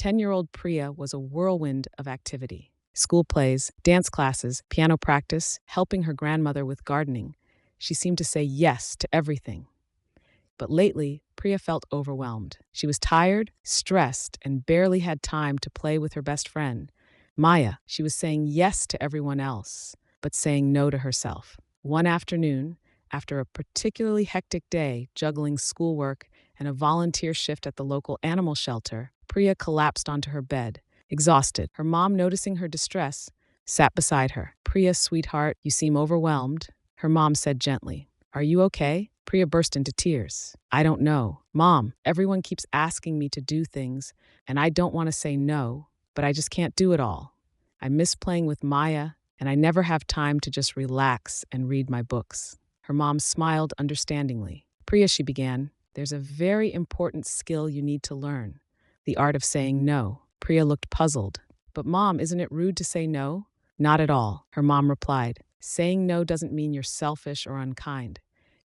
10-year-old Priya was a whirlwind of activity. School plays, dance classes, piano practice, helping her grandmother with gardening. She seemed to say yes to everything. But lately, Priya felt overwhelmed. She was tired, stressed, and barely had time to play with her best friend, Maya. She was saying yes to everyone else, but saying no to herself. One afternoon, after a particularly hectic day juggling schoolwork and a volunteer shift at the local animal shelter, Priya collapsed onto her bed, exhausted. Her mom, noticing her distress, sat beside her. "Priya, sweetheart, you seem overwhelmed," her mom said gently. "Are you okay?" Priya burst into tears. "I don't know. Mom, everyone keeps asking me to do things, and I don't want to say no, but I just can't do it all. I miss playing with Maya, and I never have time to just relax and read my books." Her mom smiled understandingly. "Priya," she began, "there's a very important skill you need to learn, the art of saying no." Priya looked puzzled. "But Mom, isn't it rude to say no?" "Not at all," her mom replied. "Saying no doesn't mean you're selfish or unkind.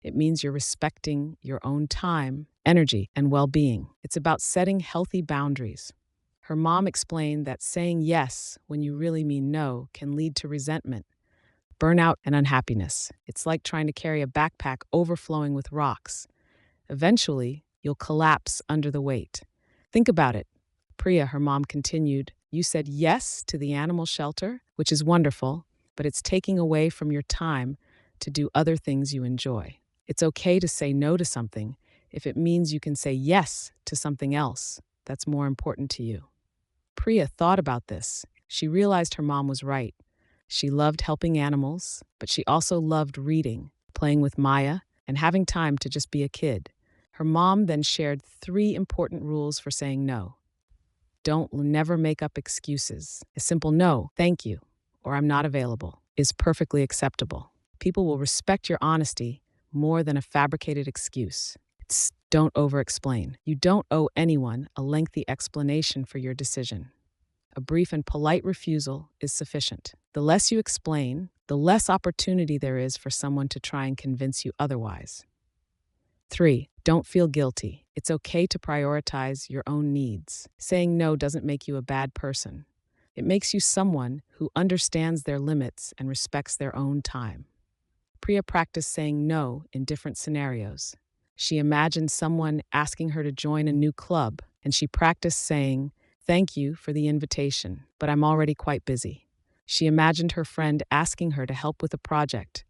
It means you're respecting your own time, energy, and well-being. It's about setting healthy boundaries." Her mom explained that saying yes when you really mean no can lead to resentment, burnout, and unhappiness. It's like trying to carry a backpack overflowing with rocks. Eventually, you'll collapse under the weight. "Think about it." Priya, her mom continued, "You said yes to the animal shelter, which is wonderful, but it's taking away from your time to do other things you enjoy. It's okay to say no to something if it means you can say yes to something else that's more important to you." Priya thought about this. She realized her mom was right. She loved helping animals, but she also loved reading, playing with Maya, and having time to just be a kid. Her mom then shared 3 important rules for saying no. Never make up excuses. A simple "no, thank you," or "I'm not available" is perfectly acceptable. People will respect your honesty more than a fabricated excuse. Don't over-explain. You don't owe anyone a lengthy explanation for your decision. A brief and polite refusal is sufficient. The less you explain, the less opportunity there is for someone to try and convince you otherwise. 3. Don't feel guilty. It's okay to prioritize your own needs. Saying no doesn't make you a bad person. It makes you someone who understands their limits and respects their own time. Priya practiced saying no in different scenarios. She imagined someone asking her to join a new club, and she practiced saying, "Thank you for the invitation, but I'm already quite busy." She imagined her friend asking her to help with a project,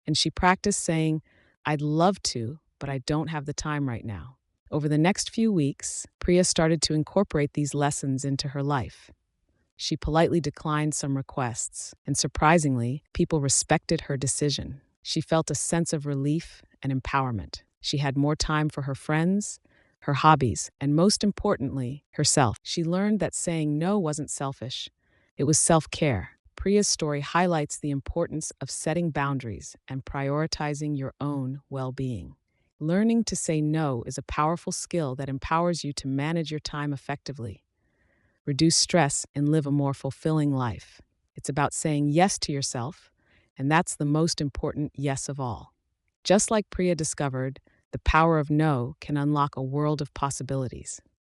and she practiced saying, "I'd love to, but I don't have the time right now." Over the next few weeks, Priya started to incorporate these lessons into her life. She politely declined some requests, and surprisingly, people respected her decision. She felt a sense of relief and empowerment. She had more time for her friends, her hobbies, and most importantly, herself. She learned that saying no wasn't selfish. It was self-care. Priya's story highlights the importance of setting boundaries and prioritizing your own well-being. Learning to say no is a powerful skill that empowers you to manage your time effectively, reduce stress, and live a more fulfilling life. It's about saying yes to yourself, and that's the most important yes of all. Just like Priya discovered, the power of no can unlock a world of possibilities.